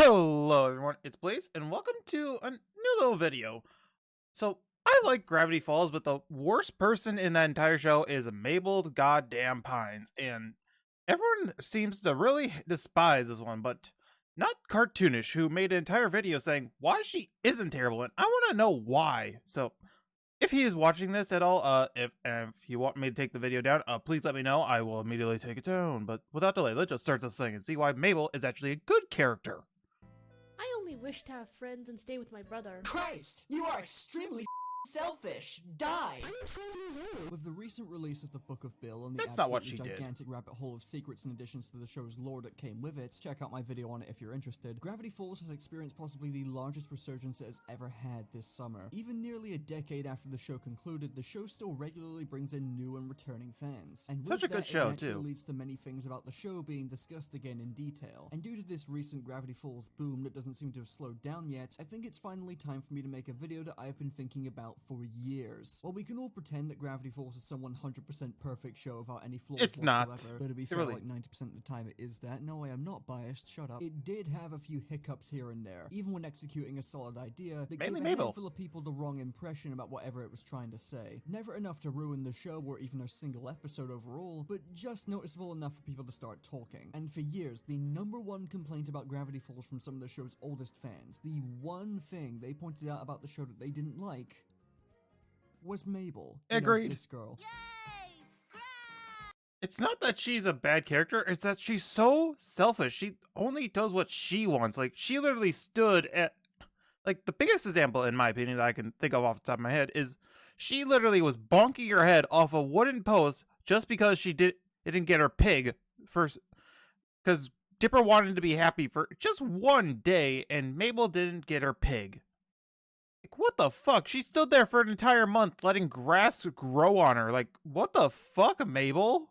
Hello everyone, it's Blaze, and welcome to a new little video. So, I like Gravity Falls, but the worst person in that entire show is Mabel goddamn Pines, and everyone seems to really despise this one, but not Cartoonish, who made an entire video saying why she isn't terrible, and I want to know why. So, if he is watching this at all, if you want me to take the video down, please let me know. I will immediately take it down, but without delay, let's just start this thing and see why Mabel is actually a good character. I only wish to have friends and stay with my brother. Christ! You are extremely selfish! Die! I'm 12 years old. With the recent release of the Book of Bill and the That's not what she absolutely did. gigantic rabbit hole of secrets and additions to the show's lore that came with it, check out my video on it if you're interested. Gravity Falls has experienced possibly the largest resurgence it has ever had this summer. Even nearly a decade after the show concluded, the show still regularly brings in new and returning fans. And with Such a good that, show, it naturally too. leads to many things about the show being discussed again in detail. And due to this recent Gravity Falls boom that doesn't seem to have slowed down yet, I think it's finally time for me to make a video that I've been thinking about for years. While we can all pretend that Gravity Falls is some 100% perfect show without any flaws It's not. whatsoever, but to be fair, Really. like 90% of the time it is that. No, I am not biased, shut up. It did have a few hiccups here and there, even when executing a solid idea that Mainly gave a Mabel. handful of people the wrong impression about whatever it was trying to say. Never enough to ruin the show or even a single episode overall, but just noticeable enough for people to start talking. And for years, the #1 complaint about Gravity Falls from some of the show's oldest fans, the one thing they pointed out about the show that they didn't like, was Mabel. You know, Agreed. this girl. It's not that she's a bad character, it's that she's so selfish. She only does what she wants. Like, she literally stood at, like, the biggest example, in my opinion, that I can think of off the top of my head is she literally was bonking her head off a wooden post just because it didn't get her pig first, because Dipper wanted to be happy for just one day, and Mabel didn't get her pig. Like, what the fuck? She stood there for an entire month letting grass grow on her. Like, what the fuck, Mabel?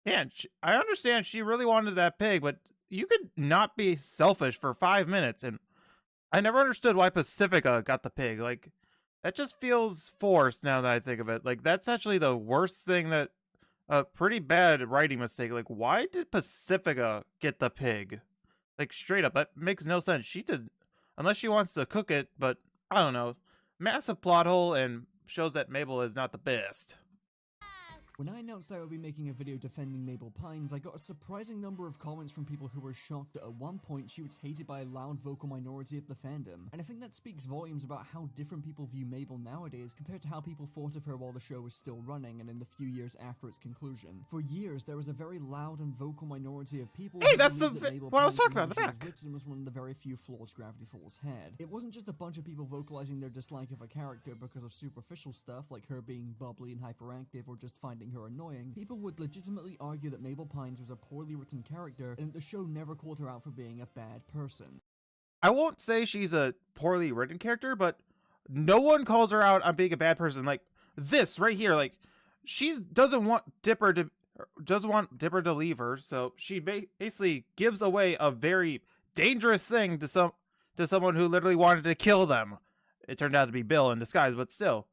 Man, I understand she really wanted that pig, but you could not be selfish for 5 minutes. And I never understood why Pacifica got the pig. Like, that just feels forced now that I think of it. Like, that's actually the worst thing that, a pretty bad writing mistake. Like, why did Pacifica get the pig? Like, straight up, that makes no sense. She did, unless she wants to cook it, but I don't know. Massive plot hole and shows that Mabel is not the best. When I announced I would be making a video defending Mabel Pines, I got a surprising number of comments from people who were shocked that at one point she was hated by a loud vocal minority of the fandom. And I think that speaks volumes about how different people view Mabel nowadays compared to how people thought of her while the show was still running and in the few years after its conclusion. For years, there was a very loud and vocal minority of people Hey, who that's believed that Mabel what I was Pines talking about in the and how she back. was written was one of the very few flaws Gravity Falls had. It wasn't just a bunch of people vocalizing their dislike of a character because of superficial stuff like her being bubbly and hyperactive or just finding her annoying. People would legitimately argue that Mabel Pines was a poorly written character and that the show never called her out for being a bad person. I won't say she's a poorly written character, but no one calls her out on being a bad person. Like this right here, like she doesn't want Dipper to leave her, so she basically gives away a very dangerous thing to someone who literally wanted to kill them. It turned out to be Bill in disguise, but still,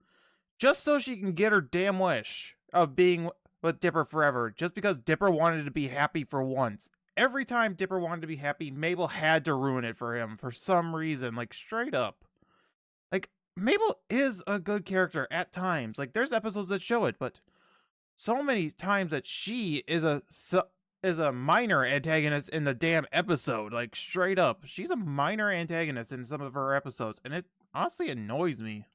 just so she can get her damn wish of being with Dipper forever, just because Dipper wanted to be happy for once. Every time Dipper wanted to be happy, Mabel had to ruin it for him for some reason, like straight up. Like, Mabel is a good character at times. Like, there's episodes that show it, but so many times that she is a minor antagonist in the damn episode. Like, straight up. She's a minor antagonist in some of her episodes, and it honestly annoys me.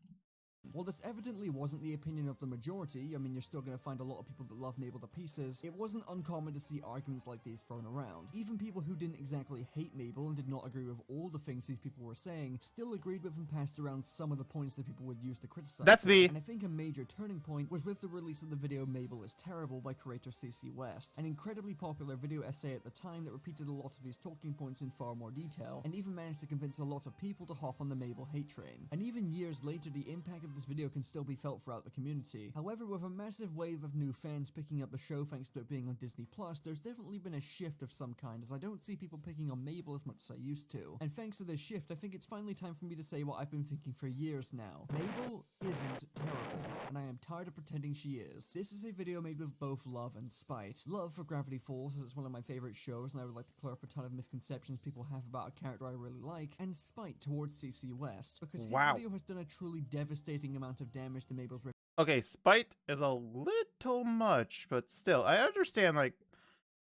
While this evidently wasn't the opinion of the majority, I mean you're still gonna find a lot of people that love Mabel to pieces, it wasn't uncommon to see arguments like these thrown around. Even people who didn't exactly hate Mabel and did not agree with all the things these people were saying, still agreed with and passed around some of the points that people would use to criticize That's her. me. And I think a major turning point was with the release of the video Mabel is Terrible by creator CC West, an incredibly popular video essay at the time that repeated a lot of these talking points in far more detail, and even managed to convince a lot of people to hop on the Mabel hate train. And even years later, the impact of this video can still be felt throughout the community. However, with a massive wave of new fans picking up the show thanks to it being on Disney Plus, there's definitely been a shift of some kind, as I don't see people picking on Mabel as much as I used to. And thanks to this shift, I think it's finally time for me to say what I've been thinking for years now. Mabel isn't terrible, and I am tired of pretending she is. This is a video made with both love and spite. Love for Gravity Falls, as it's one of my favorite shows, and I would like to clear up a ton of misconceptions people have about a character I really like, and spite towards CC West, because his video has done a truly devastating amount of damage to Mabel's reputation. Okay, spite is a little much, but still, I understand, like,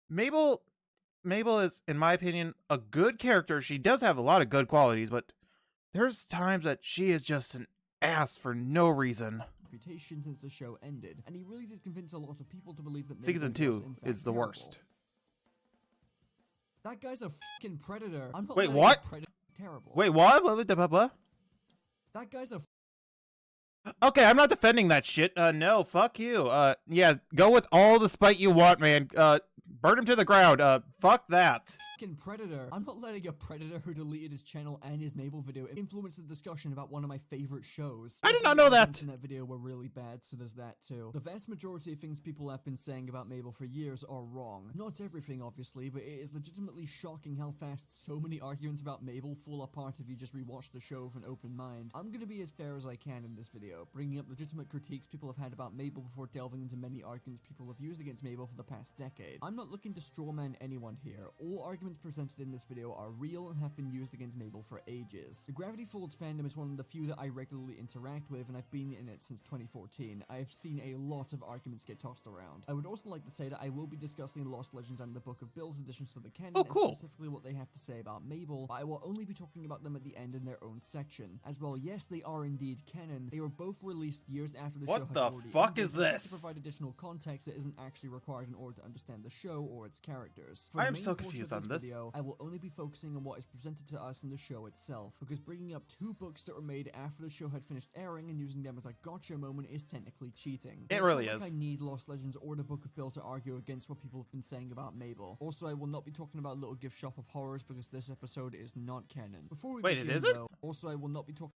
Mabel is, in my opinion, a good character. She does have a lot of good qualities, but there's times that she is just an ass for no reason. Since the show ended, and he really did convince a lot of people to believe that Season Mabel was, 2 in fact, is the terrible. worst. That guy's a fucking predator. I'm not Wait, letting what? a predator terrible. Wait, what? What? That guy's a Okay, I'm not defending that shit. No, fuck you. Yeah, go with all the spite you want, man. Burn him to the ground. Fuck that. fucking predator. I'm not letting a predator who deleted his channel and his Mabel video influence the discussion about one of my favorite shows. I did not know that. In that video were really bad, so there's that too. The vast majority of things people have been saying about Mabel for years are wrong. Not everything, obviously, but it is legitimately shocking how fast so many arguments about Mabel fall apart if you just rewatch the show with an open mind. I'm gonna be as fair as I can in this video, bringing up legitimate critiques people have had about Mabel before delving into many arguments people have used against Mabel for the past decade. I'm not looking to strawman anyone here. All arguments presented in this video are real and have been used against Mabel for ages. The Gravity Falls fandom is one of the few that I regularly interact with, and I've been in it since 2014. I have seen a lot of arguments get tossed around. I would also like to say that I will be discussing Lost Legends and the Book of Bill's additions to the canon, and specifically what they have to say about Mabel, but I will only be talking about them at the end in their own section. As well, yes, they are indeed canon. They were both released years after the show had already ended. What the fuck is this? To provide additional context that isn't actually required in order to understand the show or its characters. I am so confused on this. Video, I will only be focusing on what is presented to us in the show itself, because bringing up two books that were made after the show had finished airing and using them as a gotcha moment is technically cheating. It really is. I need Lost Legends or the Book of Bill to argue against what people have been saying about Mabel. Also, I will not be talking about Little Gift Shop of Horrors because this episode is not canon. Before we begin, it isn't? though, also I will not be talking.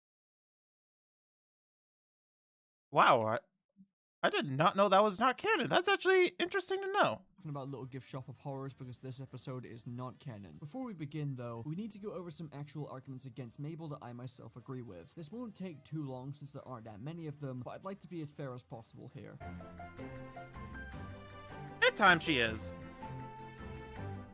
Wow, I did not know that was not canon. That's actually interesting to know. About Little Gift Shop of Horrors because this episode is not canon. Before we begin though, we need to go over some actual arguments against Mabel that I myself agree with. This won't take too long since there aren't that many of them, but I'd like to be as fair as possible here. At times she is.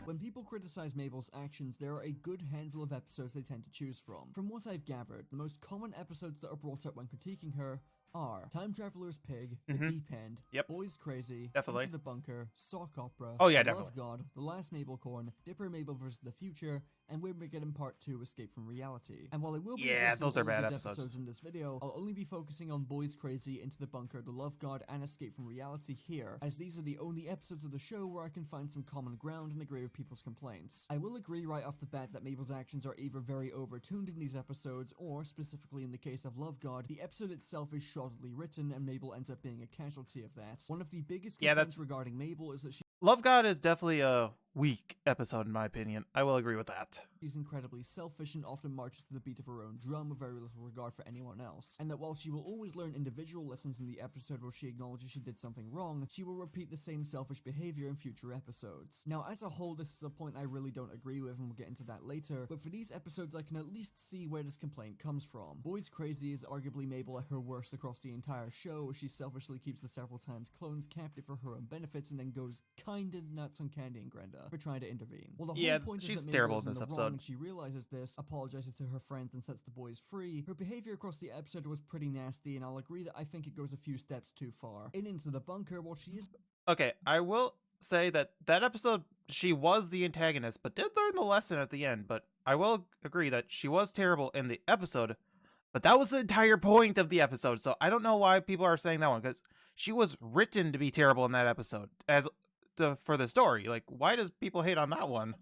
When people criticize Mabel's actions, there are a good handful of episodes they tend to choose from. From what I've gathered, the most common episodes that are brought up when critiquing her are Time Traveler's Pig, The Deep End, Boys Crazy, Definitely. Into the Bunker, Sock Opera, Oh yeah, Love definitely. God, The Last Mabel Corn, Dipper Mabel vs. the Future, and Wyrmageddon Part 2 Escape from Reality. And while I will be addressing those are all bad of these episodes in this video, I'll only be focusing on Boys Crazy, Into the Bunker, The Love God, and Escape from Reality here, as these are the only episodes of the show where I can find some common ground and agree with people's complaints. I will agree right off the bat that Mabel's actions are either very overtuned in these episodes, or, specifically in the case of Love God, the episode itself is shoddily written and Mabel ends up being a casualty of that. One of the biggest complaints regarding Mabel is that Love God is definitely a weak episode in my opinion. I will agree with that. She's incredibly selfish and often marches to the beat of her own drum with very little regard for anyone else, and that while she will always learn individual lessons in the episode where she acknowledges she did something wrong, she will repeat the same selfish behavior in future episodes. Now, as a whole, this is a point I really don't agree with, and we'll get into that later, but for these episodes I can at least see where this complaint comes from. Boys Crazy is arguably Mabel at her worst across the entire show, as she selfishly keeps the several times clones captive for her own benefits and then goes kinda nuts on Candy and Grenda for trying to intervene. Well, the whole point is she's that Mabel terrible is in in this the episode. wrong and she realizes this, apologizes to her friends and sets the boys free. Her behavior across the episode was pretty nasty, and I'll agree that I think it goes a few steps too far. Into the Bunker, while she is Okay, I will say that episode, she was the antagonist, but did learn the lesson at the end. But I will agree that she was terrible in the episode, but that was the entire point of the episode. So I don't know why people are saying that one, because she was written to be terrible in that episode for the story. Like, why does people hate on that one?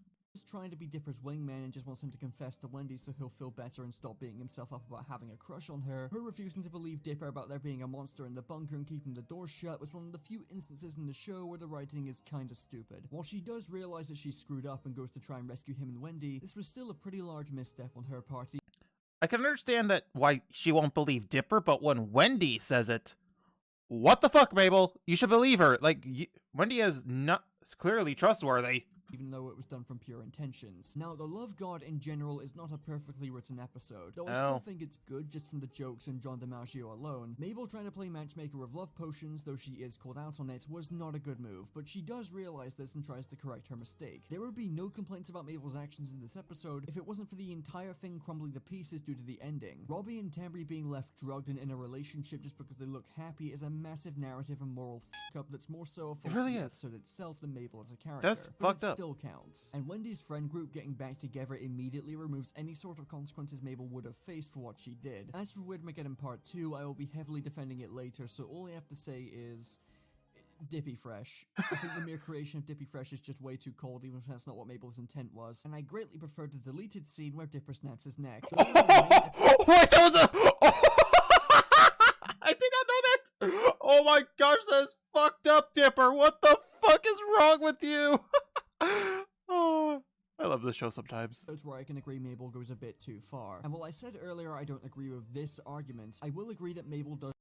trying to be Dipper's wingman and just wants him to confess to Wendy so he'll feel better and stop beating himself up about having a crush on her. Her refusing to believe Dipper about there being a monster in the bunker and keeping the door shut was one of the few instances in the show where the writing is kinda stupid. While she does realize that she's screwed up and goes to try and rescue him and Wendy, this was still a pretty large misstep on her part. I can understand that why she won't believe Dipper, but when Wendy says it, what the fuck, Mabel? You should believe her. Like, Wendy is not clearly trustworthy. even though it was done from pure intentions. Now, The Love God in general is not a perfectly written episode, though I still think it's good just from the jokes and John DiMaggio alone. Mabel trying to play matchmaker with love potions, though she is called out on it, was not a good move, but she does realize this and tries to correct her mistake. There would be no complaints about Mabel's actions in this episode if it wasn't for the entire thing crumbling to pieces due to the ending. Robbie and Tambry being left drugged and in a relationship just because they look happy is a massive narrative and moral f*** up that's more so a fault of the episode itself than Mabel as a character. That's fucked up. Still counts. And Wendy's friend group getting back together immediately removes any sort of consequences Mabel would have faced for what she did. As for Widmageddon Part 2, I will be heavily defending it later, so all I have to say is Dippy Fresh. I think the mere creation of Dippy Fresh is just way too cold, even if that's not what Mabel's intent was, and I greatly prefer the deleted scene where Dipper snaps his neck. Wait, that was a... I did not know that! Oh my gosh, that is fucked up, Dipper! What the fuck is wrong with you? Oh, I love this show sometimes. That's where I can agree Mabel goes a bit too far. And while I said earlier I don't agree with this argument, I will agree that Mabel does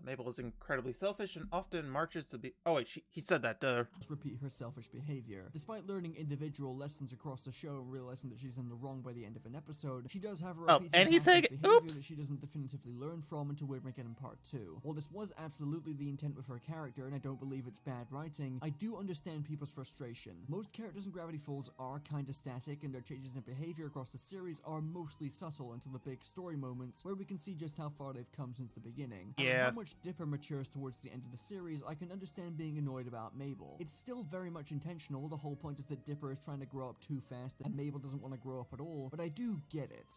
Mabel is incredibly selfish and often marches to be... Oh wait, he said that, repeat her selfish behavior. Despite learning individual lessons across the show and realizing that she's in the wrong by the end of an episode, she does have a repeated and he's saying, behavior oops, that she doesn't definitively learn from until Widmageddon Part 2. While this was absolutely the intent with her character, and I don't believe it's bad writing, I do understand people's frustration. Most characters in Gravity Falls are kinda static, and their changes in behavior across the series are mostly subtle until the big story moments, where we can see just how far they've come since the beginning. Yeah. How much Dipper matures towards the end of the series, I can understand being annoyed about Mabel. It's still very much intentional, the whole point is that Dipper is trying to grow up too fast and Mabel doesn't want to grow up at all, but I do get it.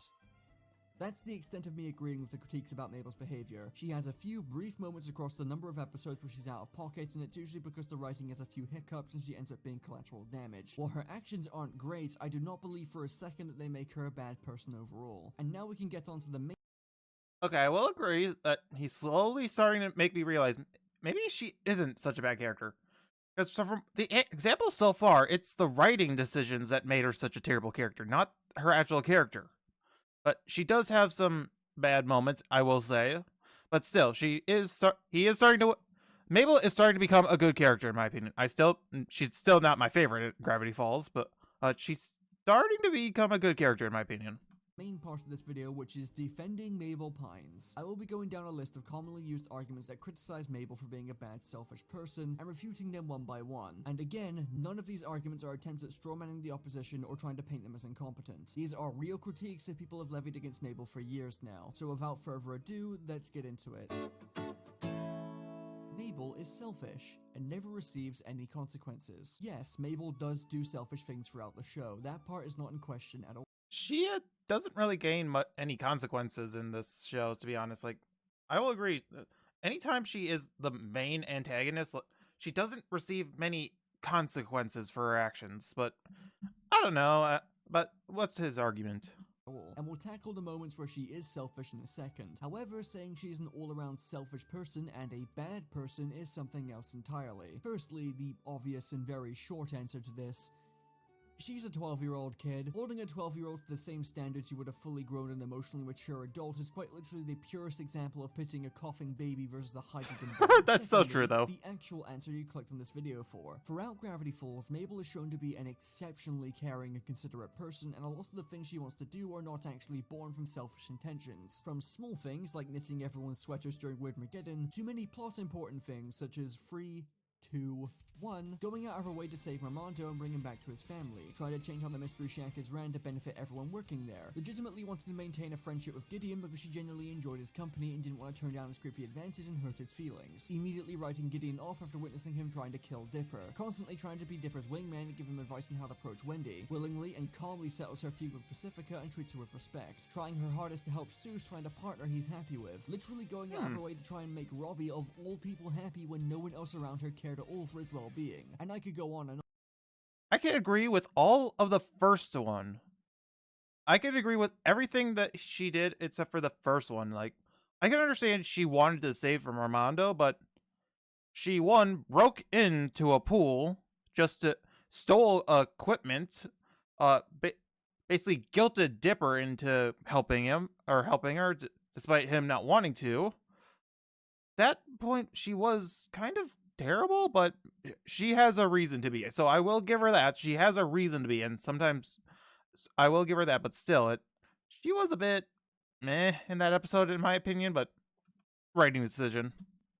That's the extent of me agreeing with the critiques about Mabel's behavior. She has a few brief moments across the number of episodes where she's out of pocket, and it's usually because the writing has a few hiccups and she ends up being collateral damage. While her actions aren't great, I do not believe for a second that they make her a bad person overall. And now we can get on to the main... Okay, I will agree that he's slowly starting to make me realize maybe she isn't such a bad character. Because from the examples so far, it's the writing decisions that made her such a terrible character, not her actual character. But she does have some bad moments, I will say. But still, he is starting to... Mabel is starting to become a good character, in my opinion. She's still not my favorite at Gravity Falls, but she's starting to become a good character, in my opinion. Main part of this video, which is defending Mabel Pines. I will be going down a list of commonly used arguments that criticize Mabel for being a bad, selfish person, and refuting them one by one. And again, none of these arguments are attempts at strawmanning the opposition or trying to paint them as incompetent. These are real critiques that people have levied against Mabel for years now. So without further ado, let's get into it. Mabel is selfish and never receives any consequences. Yes, Mabel does do selfish things throughout the show. That part is not in question at all. She doesn't really gain any consequences in this show, to be honest. Like, I will agree. Anytime she is the main antagonist, she doesn't receive many consequences for her actions. But I don't know. But what's his argument? And we'll tackle the moments where she is selfish in a second. However, saying she's an all-around selfish person and a bad person is something else entirely. Firstly, the obvious and very short answer to this: she's a 12-year-old kid. Holding a 12-year-old to the same standards you would a fully grown and emotionally mature adult is quite literally the purest example of pitting a coughing baby versus a hydrogen bomb. That's so true, though. The actual answer you clicked on this video for. Throughout Gravity Falls, Mabel is shown to be an exceptionally caring and considerate person, and a lot of the things she wants to do are not actually born from selfish intentions. From small things like knitting everyone's sweaters during Widmageddon, to many plot-important things such as 3, 2, 1, going out of her way to save Armando and bring him back to his family, trying to change how the Mystery Shack is ran to benefit everyone working there, legitimately wanted to maintain a friendship with Gideon because she genuinely enjoyed his company and didn't want to turn down his creepy advances and hurt his feelings, immediately writing Gideon off after witnessing him trying to kill Dipper, constantly trying to be Dipper's wingman and give him advice on how to approach Wendy, willingly and calmly settles her feud with Pacifica and treats her with respect, trying her hardest to help Seuss find a partner he's happy with, literally going out of her way to try and make Robbie of all people happy when no one else around her cared at all for his well-being. And I could go on and on. I can agree with all of the first one. I can agree with everything that she did except for the first one. Like, I can understand she wanted to save from Armando, but she, broke into a pool just to stole equipment, basically guilted Dipper into helping him or helping her, despite him not wanting to. That point, she was kind of terrible, but she has a reason to be. So I will give her that. She has a reason to be, and sometimes I will give her that. But still, she was a bit meh in that episode, in my opinion. But writing decision.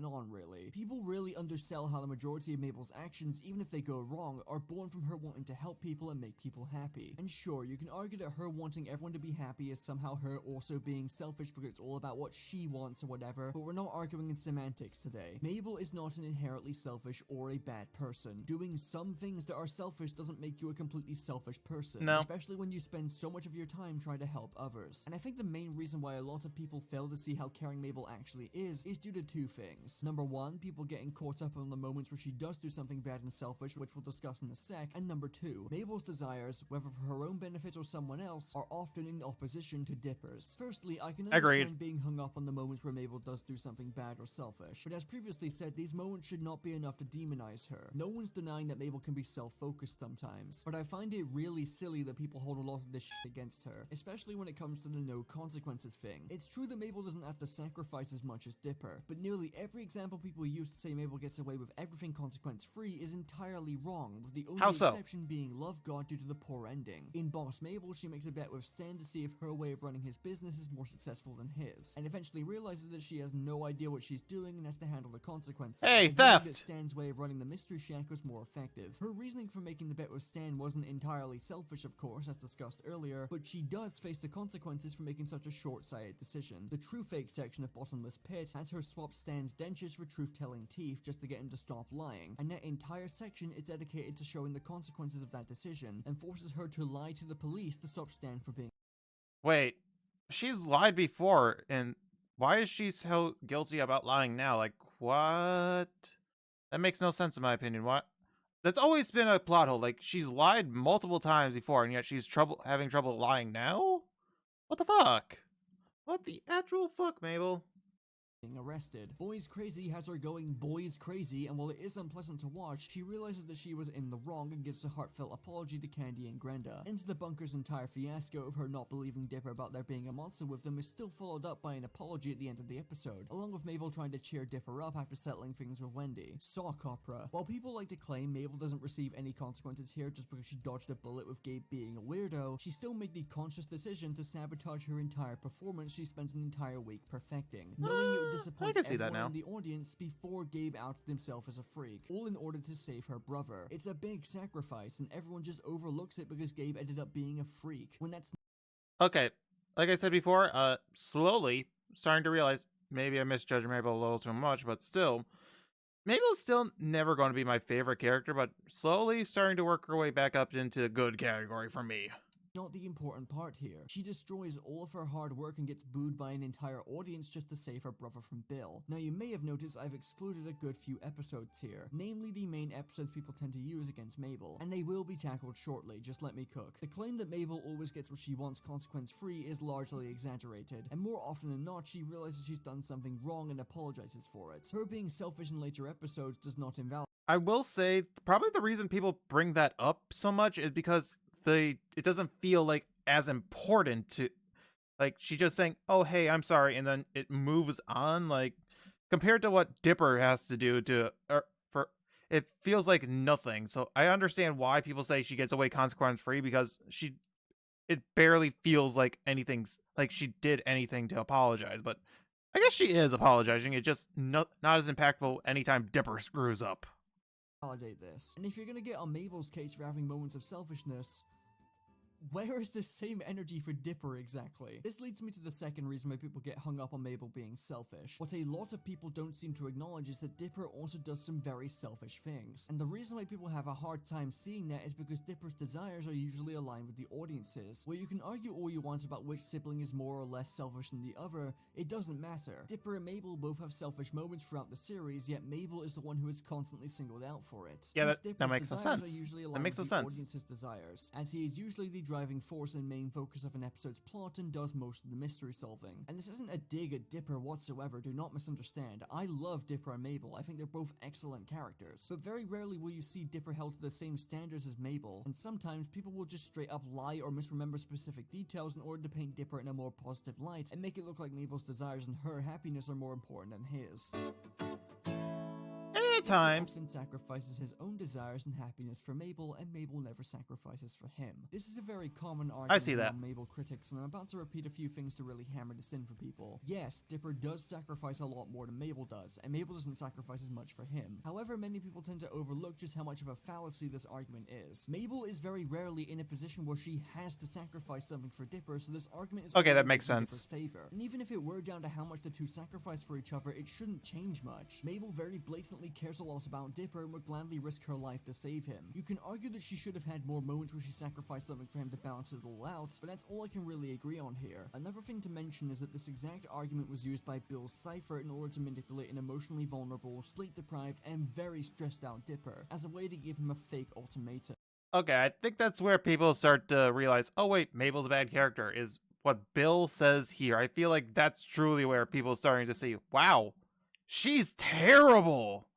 On really. People really undersell how the majority of Mabel's actions, even if they go wrong, are born from her wanting to help people and make people happy. And sure, you can argue that her wanting everyone to be happy is somehow her also being selfish because it's all about what she wants or whatever, but we're not arguing in semantics today. Mabel is not an inherently selfish or a bad person. Doing some things that are selfish doesn't make you a completely selfish person, No. especially when you spend so much of your time trying to help others. And I think the main reason why a lot of people fail to see how caring Mabel actually is due to two things. Number one, people getting caught up on the moments where she does do something bad and selfish, which we'll discuss in a sec, and number two, Mabel's desires, whether for her own benefit or someone else, are often in opposition to Dipper's. Firstly, I can understand being hung up on the moments where Mabel does do something bad or selfish, but as previously said, these moments should not be enough to demonize her. No one's denying that Mabel can be self-focused sometimes, but I find it really silly that people hold a lot of this shit against her, especially when it comes to the no consequences thing. It's true that Mabel doesn't have to sacrifice as much as Dipper, but nearly every example people use to say Mabel gets away with everything consequence-free is entirely wrong, with the only exception being Love God due to the poor ending. In Boss Mabel, she makes a bet with Stan to see if her way of running his business is more successful than his, and eventually realizes that she has no idea what she's doing and has to handle the consequences. Hey, theft! That Stan's way of running the Mystery Shack was more effective. Her reasoning for making the bet with Stan wasn't entirely selfish, of course, as discussed earlier, but she does face the consequences for making such a short-sighted decision. The True Fake section of Bottomless Pit has her swap Stan's dentures for truth-telling teeth just to get him to stop lying, and that entire section is dedicated to showing the consequences of that decision, and forces her to lie to the police to stop Stan from being— Wait, she's lied before, and why is she so guilty about lying now? Like, what? That makes no sense in my opinion. What? That's always been a plot hole. Like, she's lied multiple times before, and yet she's having trouble lying now? What the fuck? What the actual fuck, Mabel? arrested. Boys Crazy has her going boys crazy, and while it is unpleasant to watch, she realizes that she was in the wrong and gives a heartfelt apology to Candy and Grenda. Into the Bunker's entire fiasco of her not believing Dipper about there being a monster with them is still followed up by an apology at the end of the episode, along with Mabel trying to cheer Dipper up after settling things with Wendy. Sock opera. While people like to claim Mabel doesn't receive any consequences here just because she dodged a bullet with Gabe being a weirdo, she still made the conscious decision to sabotage her entire performance she spent an entire week perfecting, knowing it would disappoint everyone in the audience before Gabe outed himself as a freak, all in order to save her brother. It's a big sacrifice, and everyone just overlooks it because Gabe ended up being a freak, when that's— Okay, like I said before, slowly starting to realize maybe I misjudged Mabel a little too much, but still, Mabel's still never going to be my favorite character, but slowly starting to work her way back up into good category for me. Not the important part here. She destroys all of her hard work and gets booed by an entire audience just to save her brother from Bill. Now you may have noticed I've excluded a good few episodes here, namely the main episodes people tend to use against Mabel, and they will be tackled shortly, just let me cook. The claim that Mabel always gets what she wants consequence-free is largely exaggerated, and more often than not she realizes she's done something wrong and apologizes for it. Her being selfish in later episodes does not invalidate— I will say, probably the reason people bring that up so much is because it doesn't feel like as important to, like, she just saying, oh hey, I'm sorry, and then it moves on, like, compared to what Dipper has to do to, for it feels like nothing. So I understand why people say she gets away consequence free, because it barely feels like anything's, like she did anything to apologize, but I guess she is apologizing. It's just not as impactful anytime Dipper screws up. this. And if you're gonna get on Mabel's case for having moments of selfishness, where is this same energy for Dipper exactly? This leads me to the second reason why people get hung up on Mabel being selfish. What a lot of people don't seem to acknowledge is that Dipper also does some very selfish things. And the reason why people have a hard time seeing that is because Dipper's desires are usually aligned with the audience's. Where you can argue all you want about which sibling is more or less selfish than the other, it doesn't matter. Dipper and Mabel both have selfish moments throughout the series, yet Mabel is the one who is constantly singled out for it. Yeah, Since that makes no desires sense. are usually That aligned makes with no the sense. audience's desires, as he is usually the driving force and main focus of an episode's plot and does most of the mystery solving. And this isn't a dig at Dipper whatsoever, do not misunderstand. I love Dipper and Mabel, I think they're both excellent characters, but very rarely will you see Dipper held to the same standards as Mabel, and sometimes people will just straight up lie or misremember specific details in order to paint Dipper in a more positive light and make it look like Mabel's desires and her happiness are more important than his. At times. Often sacrifices his own desires and happiness for Mabel, and Mabel never sacrifices for him. This is a very common argument see that. among Mabel critics, and I'm about to repeat a few things to really hammer this in for people. Yes, Dipper does sacrifice a lot more than Mabel does, and Mabel doesn't sacrifice as much for him. However, many people tend to overlook just how much of a fallacy this argument is. Mabel is very rarely in a position where she has to sacrifice something for Dipper, so this argument is Okay, that overly makes in sense. Dipper's favor. And even if it were down to how much the two sacrifice for each other, it shouldn't change much. Mabel very blatantly cares a lot about Dipper and would gladly risk her life to save him. You can argue that she should have had more moments where she sacrificed something for him to balance it all out, but that's all I can really agree on here. Another thing to mention is that this exact argument was used by Bill Cipher in order to manipulate an emotionally vulnerable, sleep-deprived, and very stressed out Dipper, as a way to give him a fake ultimatum. Okay, I think that's where people start to realize, oh wait, Mabel's a bad character, is what Bill says here. I feel like that's truly where people are starting to see, wow, she's terrible.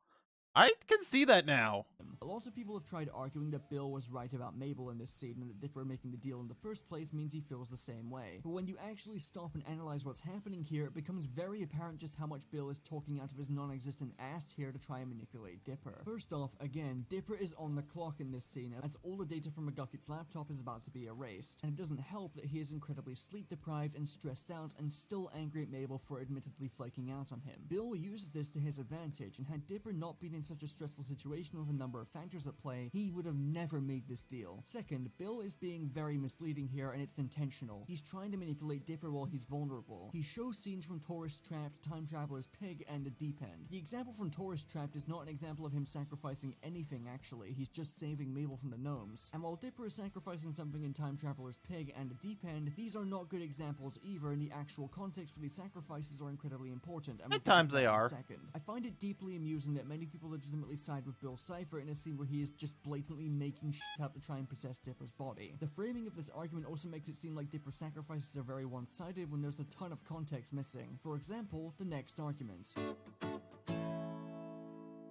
I can see that now. A lot of people have tried arguing that Bill was right about Mabel in this scene and that Dipper making the deal in the first place means he feels the same way. But when you actually stop and analyze what's happening here, it becomes very apparent just how much Bill is talking out of his non-existent ass here to try and manipulate Dipper. First off, again, Dipper is on the clock in this scene as all the data from McGucket's laptop is about to be erased, and it doesn't help that he is incredibly sleep-deprived and stressed out and still angry at Mabel for admittedly flaking out on him. Bill uses this to his advantage, and had Dipper not been in such a stressful situation with a number of factors at play, he would have never made this deal. Second, Bill is being very misleading here, and it's intentional. He's trying to manipulate Dipper while he's vulnerable. He shows scenes from Tourist Trapped, Time Traveler's Pig, and A Deep End. The example from Tourist Trapped is not an example of him sacrificing anything actually, he's just saving Mabel from the gnomes. And while Dipper is sacrificing something in Time Traveler's Pig and A Deep End, these are not good examples either, and the actual context for these sacrifices are incredibly important. And we'll At get to times that they in a are. second. I find it deeply amusing that many people legitimately side with Bill Cipher in a scene where he is just blatantly making shit up to try and possess Dipper's body. The framing of this argument also makes it seem like Dipper's sacrifices are very one-sided when there's a ton of context missing. For example, the next argument.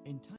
In time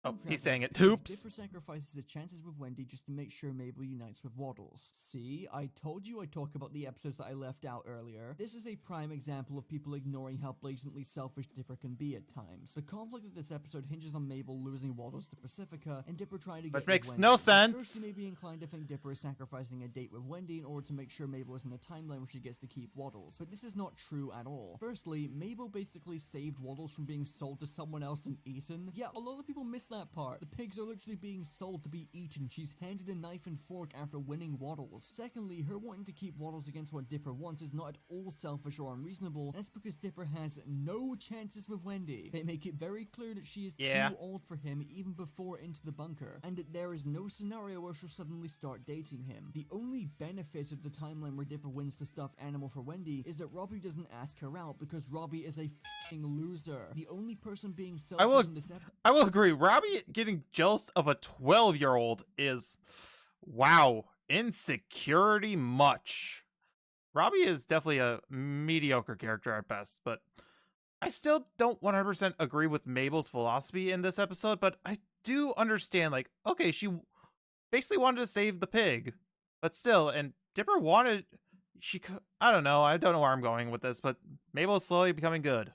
Oh, he's saying it. Dipper Toops. sacrifices his chances with Wendy just to make sure Mabel unites with Waddles. See, I told you I'd talk about the episodes that I left out earlier. This is a prime example of people ignoring how blatantly selfish Dipper can be at times. The conflict of this episode hinges on Mabel losing Waddles to Pacifica and Dipper trying to get Which with makes Wendy. no At sense. First, you may be inclined to think Dipper is sacrificing a date with Wendy in order to make sure Mabel is in a timeline where she gets to keep Waddles, but this is not true at all. Firstly, Mabel basically saved Waddles from being sold to someone else and eaten. Yeah, a lot of people miss that part. The pigs are literally being sold to be eaten. She's handed a knife and fork after winning Waddles. Secondly, her wanting to keep Waddles against what Dipper wants is not at all selfish or unreasonable. That's because Dipper has no chances with Wendy. They make it very clear that she is too old for him even before Into the Bunker, and that there is no scenario where she'll suddenly start dating him. The only benefit of the timeline where Dipper wins the stuffed animal for Wendy is that Robbie doesn't ask her out because Robbie is a f***ing loser. The only person being selfish in this episode. I will agree. Robbie getting jealous of a 12-year-old is, wow, insecurity much. Robbie is definitely a mediocre character at best, but I still don't 100% agree with Mabel's philosophy in this episode, but I do understand, like, okay, she basically wanted to save the pig, but still, and Dipper wanted, I don't know where I'm going with this, but Mabel is slowly becoming good.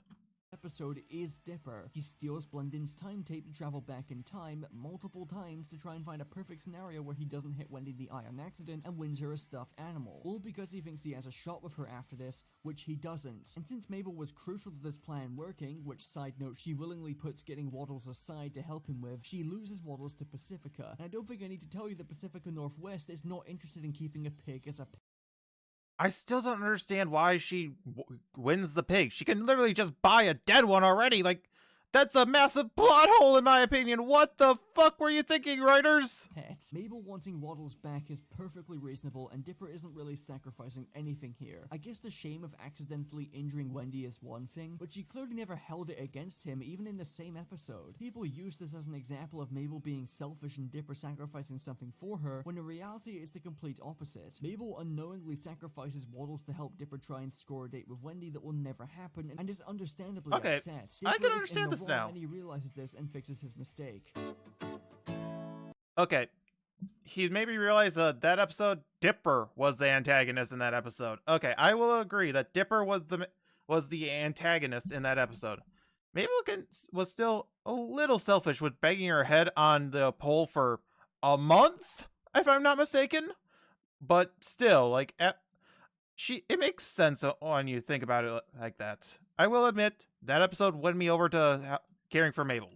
Episode is Dipper. He steals Blendin's time tape to travel back in time multiple times to try and find a perfect scenario where he doesn't hit Wendy in the eye on accident and wins her a stuffed animal. All because he thinks he has a shot with her after this, which he doesn't. And since Mabel was crucial to this plan working, which side note she willingly puts getting Waddles aside to help him with, she loses Waddles to Pacifica. And I don't think I need to tell you that Pacifica Northwest is not interested in keeping a pig as a pet. I still don't understand why she wins the pig. She can literally just buy a dead one already. Like, That's a massive plot hole in my opinion. What the fuck were you thinking, writers? Pet. Mabel wanting Waddles back is perfectly reasonable, and Dipper isn't really sacrificing anything here. I guess the shame of accidentally injuring Wendy is one thing, but she clearly never held it against him, even in the same episode. People use this as an example of Mabel being selfish and Dipper sacrificing something for her, when in reality it's the complete opposite. Mabel unknowingly sacrifices Waddles to help Dipper try and score a date with Wendy that will never happen, and is understandably upset. I Dipper can is understand in the this wrong, now. and he realizes this and fixes his mistake. Okay, he made me realize that episode, Dipper was the antagonist in that episode. Okay, I will agree that Dipper was the antagonist in that episode. Mabel was still a little selfish with banging her head on the pole for a month, if I'm not mistaken. But still, like, it makes sense when you think about it like that. I will admit that episode won me over to caring for Mabel.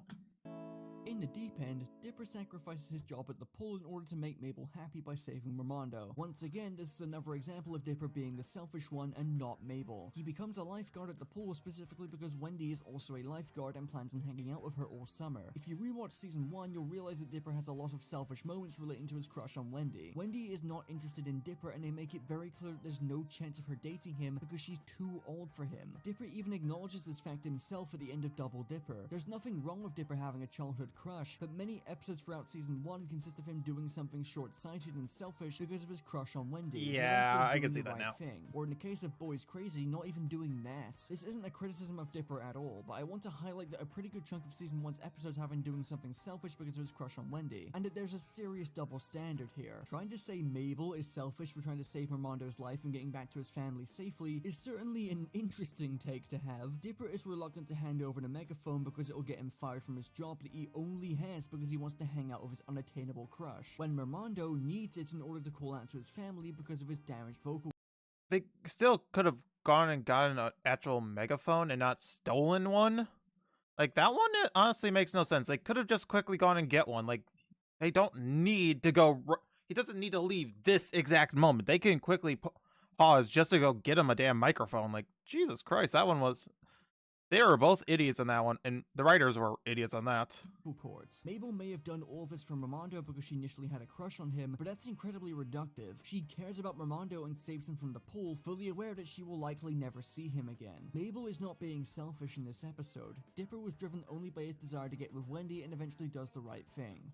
In the deep end, Dipper sacrifices his job at the pool in order to make Mabel happy by saving Ramondo. Once again, this is another example of Dipper being the selfish one and not Mabel. He becomes a lifeguard at the pool specifically because Wendy is also a lifeguard and plans on hanging out with her all summer. If you rewatch season 1, you'll realize that Dipper has a lot of selfish moments relating to his crush on Wendy. Wendy is not interested in Dipper, and they make it very clear that there's no chance of her dating him because she's too old for him. Dipper even acknowledges this fact himself at the end of Double Dipper. There's nothing wrong with Dipper having a childhood crush, but many episodes throughout season 1 consist of him doing something short-sighted and selfish because of his crush on Wendy. Yeah, I can see that now. Thing. Or in the case of Boys Crazy, not even doing that. This isn't a criticism of Dipper at all, but I want to highlight that a pretty good chunk of season 1's episodes have him doing something selfish because of his crush on Wendy, and that there's a serious double standard here. Trying to say Mabel is selfish for trying to save Ramondo's life and getting back to his family safely is certainly an interesting take to have. Dipper is reluctant to hand over the megaphone because it will get him fired from his job that he only has because he wants to hang out with his unattainable crush, when Ramondo needs it in order to call out to his family because of his damaged vocal. They still could have gone and gotten an actual megaphone and not stolen one. Like, that one, it honestly makes no sense. They could have just quickly gone and get one. Like, they don't need to go... He doesn't need to leave this exact moment. They can quickly pause just to go get him a damn microphone. Like, Jesus Christ, that one was... They were both idiots on that one, and the writers were idiots on that. Chords. Mabel may have done all this from Ramondo because she initially had a crush on him, but that's incredibly reductive. She cares about Ramondo and saves him from the pool, fully aware that she will likely never see him again. Mabel is not being selfish in this episode. Dipper was driven only by his desire to get with Wendy and eventually does the right thing.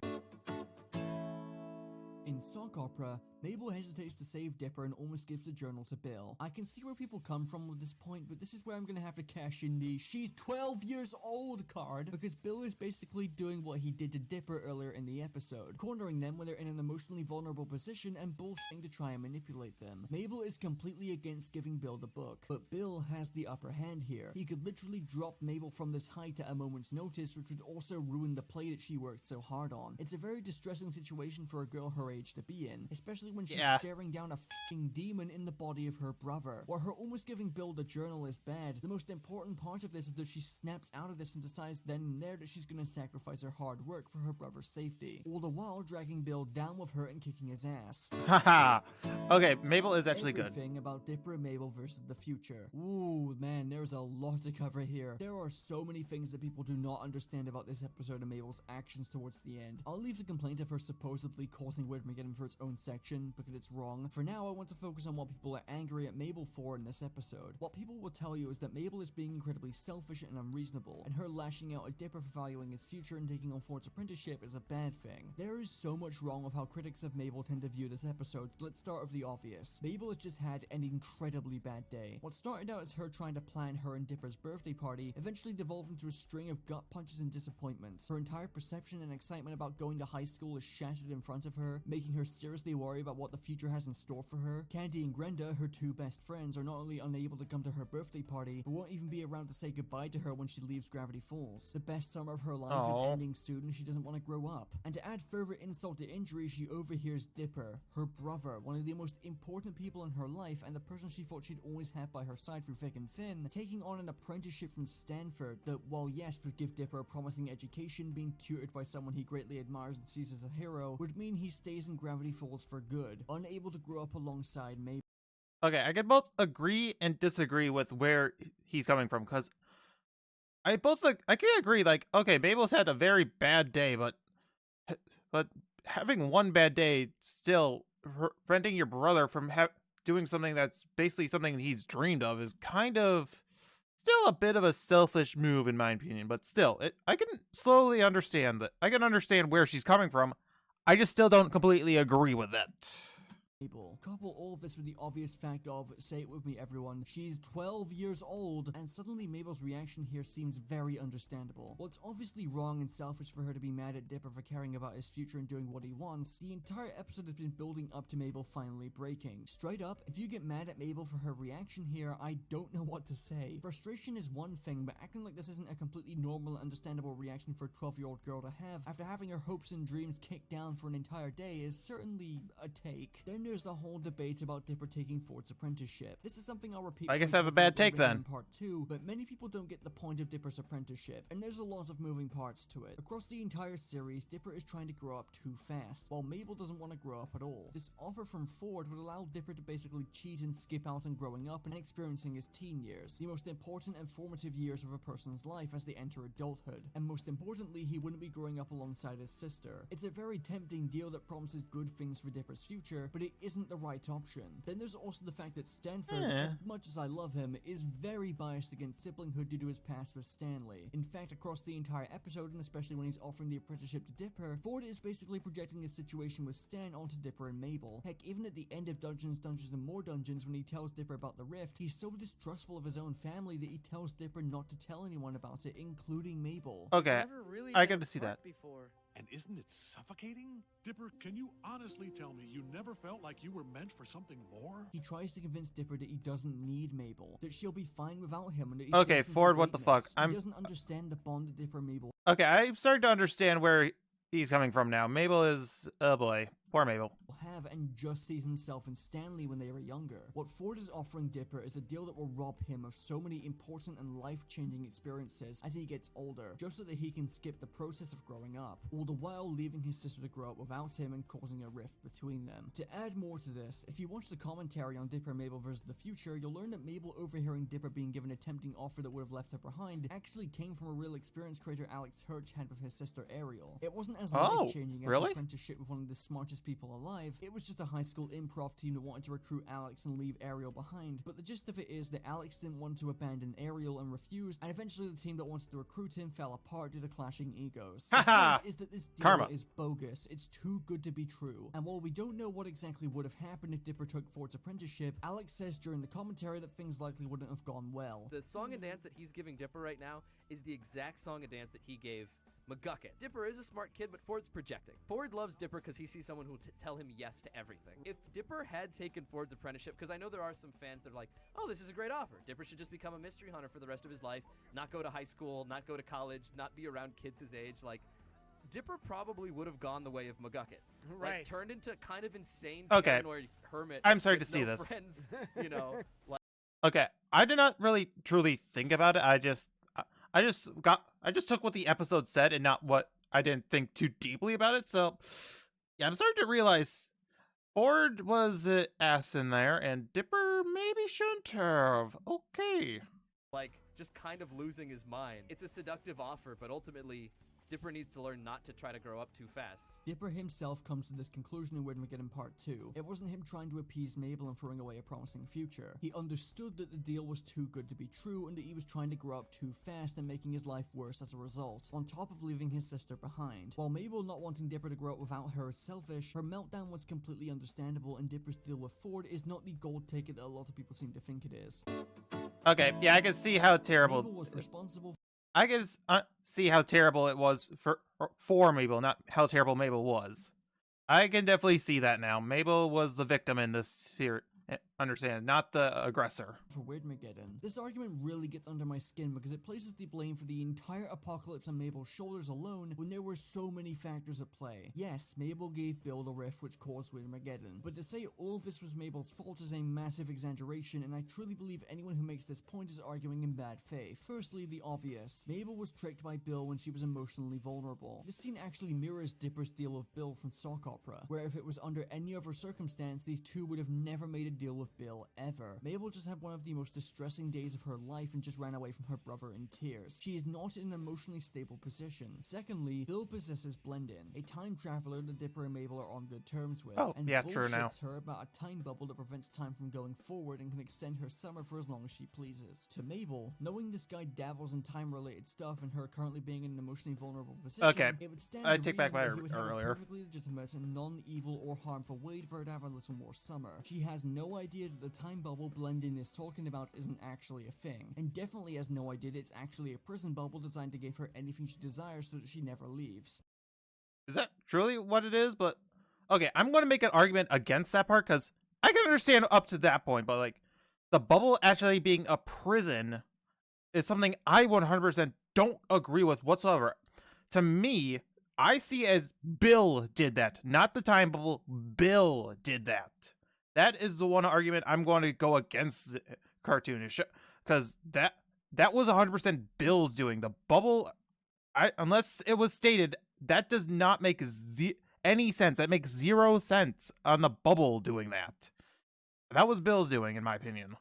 In sock opera, Mabel hesitates to save Dipper and almost gives the journal to Bill. I can see where people come from with this point, but this is where I'm gonna have to cash in the "she's 12 years old" card, because Bill is basically doing what he did to Dipper earlier in the episode, cornering them when they're in an emotionally vulnerable position and bullshitting to try and manipulate them. Mabel is completely against giving Bill the book, but Bill has the upper hand here. He could literally drop Mabel from this height at a moment's notice, which would also ruin the play that she worked so hard on. It's a very distressing situation for a girl her age to be in, especially when she's staring down a f***ing demon in the body of her brother. While her almost giving Bill the journal is bad, the most important part of this is that she snaps out of this and decides then and there that she's gonna sacrifice her hard work for her brother's safety, all the while dragging Bill down with her and kicking his ass. Haha. Okay, Mabel is actually good. Everything about Dipper and Mabel versus the future. Ooh, man, there's a lot to cover here. There are so many things that people do not understand about this episode and Mabel's actions towards the end. I'll leave the complaint of her supposedly causing Widmergeddon for its own section because it's wrong. For now, I want to focus on what people are angry at Mabel for in this episode. What people will tell you is that Mabel is being incredibly selfish and unreasonable, and her lashing out at Dipper for valuing his future and taking on Ford's apprenticeship is a bad thing. There is so much wrong with how critics of Mabel tend to view this episode, so let's start with the obvious. Mabel has just had an incredibly bad day. What started out as her trying to plan her and Dipper's birthday party eventually devolved into a string of gut punches and disappointments. Her entire perception and excitement about going to high school is shattered in front of her, making her seriously worry about what the future has in store for her. Candy and Grenda, her two best friends, are not only unable to come to her birthday party, but won't even be around to say goodbye to her when she leaves Gravity Falls. The best summer of her life is ending soon and she doesn't want to grow up. And to add further insult to injury, she overhears Dipper, her brother, one of the most important people in her life and the person she thought she'd always have by her side through thick and thin, taking on an apprenticeship from Stanford that, while yes would give Dipper a promising education, being tutored by someone he greatly admires and sees as a hero, would mean he stays in Gravity Falls for good, unable to grow up alongside Mabel. Okay, I can both agree and disagree with where he's coming from, because I can agree. Like, okay, Mabel's had a very bad day, but having one bad day still preventing your brother from doing something that's basically something he's dreamed of is kind of still a bit of a selfish move in my opinion. But still, I can slowly understand that. I can understand where she's coming from. I just still don't completely agree with that. Mabel. Couple all of this with the obvious fact of, say it with me everyone, she's 12 years old, and suddenly Mabel's reaction here seems very understandable. While it's obviously wrong and selfish for her to be mad at Dipper for caring about his future and doing what he wants, the entire episode has been building up to Mabel finally breaking. Straight up, if you get mad at Mabel for her reaction here, I don't know what to say. Frustration is one thing, but acting like this isn't a completely normal and understandable reaction for a 12-year-old girl to have after having her hopes and dreams kicked down for an entire day is certainly a take. Then there's the whole debate about Dipper taking Ford's apprenticeship. This is something I'll repeat. I guess I have a bad take then. In part 2, but many people don't get the point of Dipper's apprenticeship, and there's a lot of moving parts to it. Across the entire series, Dipper is trying to grow up too fast, while Mabel doesn't want to grow up at all. This offer from Ford would allow Dipper to basically cheat and skip out on growing up and experiencing his teen years, the most important and formative years of a person's life as they enter adulthood. And most importantly, he wouldn't be growing up alongside his sister. It's a very tempting deal that promises good things for Dipper's future, but it isn't the right option. Then there's also the fact that Stanford, as much as I love him, is very biased against siblinghood due to his past with Stanley. In fact, across the entire episode, and especially when he's offering the apprenticeship to Dipper, Ford is basically projecting his situation with Stan onto Dipper and Mabel. Heck, even at the end of Dungeons and More Dungeons, when he tells Dipper about the rift, he's so distrustful of his own family that he tells Dipper not to tell anyone about it, including Mabel. Okay, I got to see that. Before. And isn't it suffocating? Dipper, can you honestly tell me you never felt like you were meant for something more? He tries to convince Dipper that he doesn't need Mabel, that she'll be fine without him, and that he's Okay, destined Ford, for what the fuck? greatness. He doesn't understand the bond that Dipper and Mabel Okay, I'm starting to understand where he's coming from now. Mabel is, oh boy, poor Mabel. have and just sees himself and Stanley when they were younger. What Ford is offering Dipper is a deal that will rob him of so many important and life-changing experiences as he gets older, just so that he can skip the process of growing up, all the while leaving his sister to grow up without him and causing a rift between them. To add more to this, if you watch the commentary on Dipper and Mabel vs. the Future, you'll learn that Mabel overhearing Dipper being given a tempting offer that would have left her behind actually came from a real experience creator Alex Hirsch had with his sister Ariel. It wasn't as life-changing as an apprenticeship with one of the smartest people alive, it was just a high school improv team that wanted to recruit Alex and leave Ariel behind, but the gist of it is that Alex didn't want to abandon Ariel and refused, and eventually the team that wanted to recruit him fell apart due to clashing egos. The point is that this deal is bogus, it's too good to be true, and while we don't know what exactly would have happened if Dipper took Ford's apprenticeship, Alex says during the commentary that things likely wouldn't have gone well. The song and dance that he's giving Dipper right now is the exact song and dance that he gave McGucket. Dipper is a smart kid, but Ford's projecting. Ford loves Dipper because he sees someone who will tell him yes to everything. If Dipper had taken Ford's apprenticeship, because I know there are some fans that are like, oh, this is a great offer. Dipper should just become a mystery hunter for the rest of his life, not go to high school, not go to college, not be around kids his age. Like, Dipper probably would have gone the way of McGucket. Right. Like, turned into kind of insane, Okay. paranoid hermit. I'm starting with to see no this. friends, you know. Like, Okay, I did not really truly think about it. I just took what the episode said and not what I didn't think too deeply about it. So, yeah, I'm starting to realize Ford was an ass in there, and Dipper maybe shouldn't have. Okay. like, just kind of losing his mind. It's a seductive offer, but ultimately, Dipper needs to learn not to try to grow up too fast. Dipper himself comes to this conclusion in Wyrmagedon Part 2. It wasn't him trying to appease Mabel and throwing away a promising future. He understood that the deal was too good to be true and that he was trying to grow up too fast and making his life worse as a result, on top of leaving his sister behind. While Mabel not wanting Dipper to grow up without her is selfish, her meltdown was completely understandable, and Dipper's deal with Ford is not the gold ticket that a lot of people seem to think it is. Okay, yeah, I can see how terrible. Mabel was responsible I can see how terrible it was for Mabel, not how terrible Mabel was. I can definitely see that now. Mabel was the victim in this series. Understand, not the aggressor. For Wyrmagedon. This argument really gets under my skin because it places the blame for the entire apocalypse on Mabel's shoulders alone when there were so many factors at play. Yes, Mabel gave Bill the rift which caused Wyrmagedon, but to say all of this was Mabel's fault is a massive exaggeration, and I truly believe anyone who makes this point is arguing in bad faith. Firstly, the obvious. Mabel was tricked by Bill when she was emotionally vulnerable. This scene actually mirrors Dipper's deal with Bill from Sock Opera, where if it was under any other circumstance, these two would have never made a deal with of Bill ever. Mabel just had one of the most distressing days of her life and just ran away from her brother in tears. She is not in an emotionally stable position. Secondly, Bill possesses Blendin, a time traveler that Dipper and Mabel are on good terms with, Oh, and yeah, true now. bullshits her about a time bubble that prevents time from going forward and can extend her summer for as long as she pleases. To Mabel, knowing this guy dabbles in time-related stuff and her currently being in an emotionally vulnerable position, Okay, it would stand I to take back reason my that he would have a earlier. perfectly legitimate and non-evil or harmful way for her to have a little more summer. She has no idea that the time bubble Blendin is talking about isn't actually a thing, and definitely has no idea that it's actually a prison bubble designed to give her anything she desires so that she never leaves. Is that truly what it is? But okay, I'm going to make an argument against that part because I can understand up to that point, but like the bubble actually being a prison is something I 100% don't agree with whatsoever. To me, I see as Bill did that, not the time bubble. Bill did that. That is the one argument I'm going to go against the cartoonish because that was 100% Bill's doing. The bubble, unless it was stated, that does not make any sense. That makes 0 sense on the bubble doing that. That was Bill's doing, in my opinion.